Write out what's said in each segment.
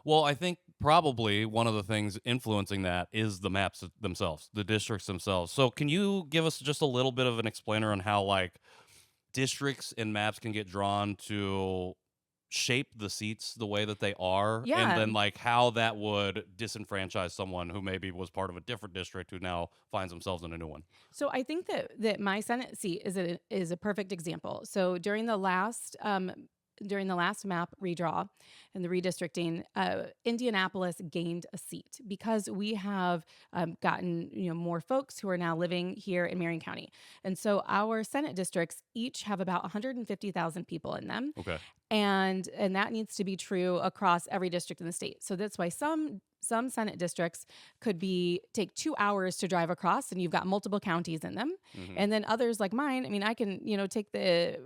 Well, I think probably one of the things influencing that is the maps themselves, the districts themselves. So, can you give us just a little bit of an explainer on how like districts and maps can get drawn to shape the seats the way that they are, and Yeah. then like how that would disenfranchise someone who maybe was part of a different district who now finds themselves in a new one? So I think that my Senate seat is a perfect example. So during the last map redraw and the redistricting, Indianapolis gained a seat because we have gotten more folks who are now living here in Marion County, and so our Senate districts each have about 150,000 people in them, Okay. and that needs to be true across every district in the state. So that's why some Senate districts could be take 2 hours to drive across, and you've got multiple counties in them. Hmm. And then others like mine, I mean, I can take the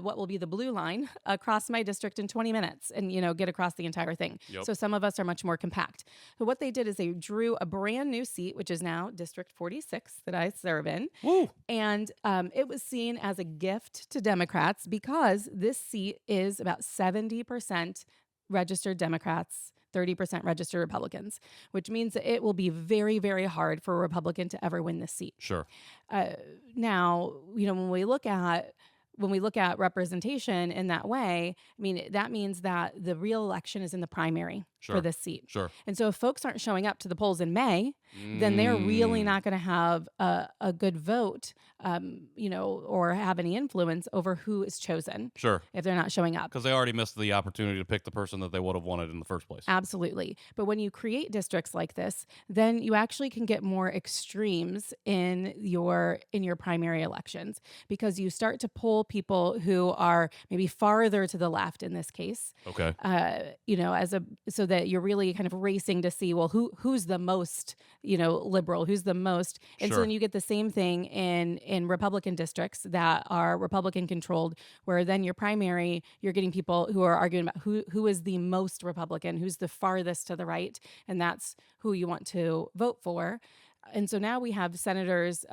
what will be the blue line across my district in 20 minutes and get across the entire thing. Yep. So some of us are much more compact. So what they did is they drew a brand new seat, which is now District 46 that I serve in, Woo. and it was seen as a gift to Democrats because this seat is about 70% registered Democrats, 30% registered Republicans, which means that it will be very, very hard for a Republican to ever win this seat. Sure. Uh, Now, when we look at representation in that way, I mean, that means that the real election is in the primary for Sure. this seat. Sure. And so if folks aren't showing up to the polls in May, then they're really Mm. not going to have a good vote, or have any influence over who is chosen Sure. if they're not showing up. Because they already missed the opportunity to pick the person that they would have wanted in the first place. Absolutely. But when you create districts like this, then you actually can get more extremes in your primary elections because you start to pull people who are maybe farther to the left in this case. Okay. So that you're really kind of racing to see, well, who's the most, liberal, who's the most. And so Sure. then you get the same thing in Republican districts that are Republican controlled, where then your primary, you're getting people who are arguing about who is the most Republican, who's the farthest to the right, and that's who you want to vote for. And so now we have senators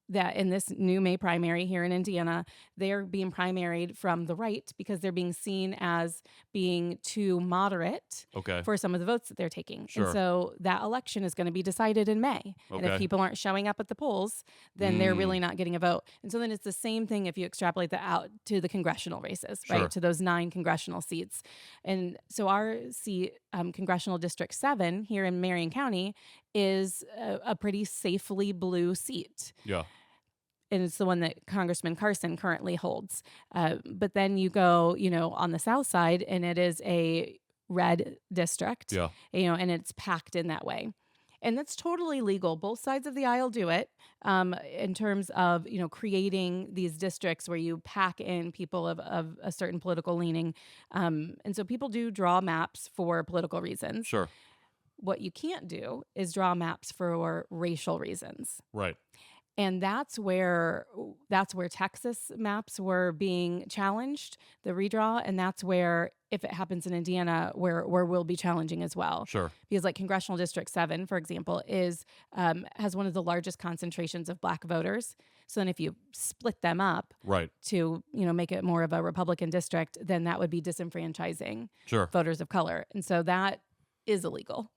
that in this new May primary here in Indiana, they're being primaried from the right because they're being seen as being too moderate Okay. for some of the votes that they're taking. And Sure. so that election is going to be decided in May. And if Okay. people aren't showing up at the polls, then they're really not getting a vote. And so then it's the same thing if you extrapolate that out to the congressional races, Sure. right? To those 9 congressional seats. And so our seat, Congressional District 7 here in Marion County, is a pretty safely blue seat. Yeah. And it's the one that Congressman Carson currently holds. But then you go, on the south side, and it is a red district, Yeah. and it's packed in that way. And that's totally legal. Both sides of the aisle do it in terms of, creating these districts where you pack in people of a certain political leaning. And so people do draw maps for political reasons. Sure. What you can't do is draw maps for racial reasons. Right. And that's where Texas maps were being challenged, the redraw, and that's where, if it happens in Indiana, where we'll be challenging as well. Sure. Because like Congressional District 7, for example, has one of the largest concentrations of Black voters. So then if you split them up Right. to make it more of a Republican district, then that would be disenfranchising Sure. voters of color, and so that is illegal.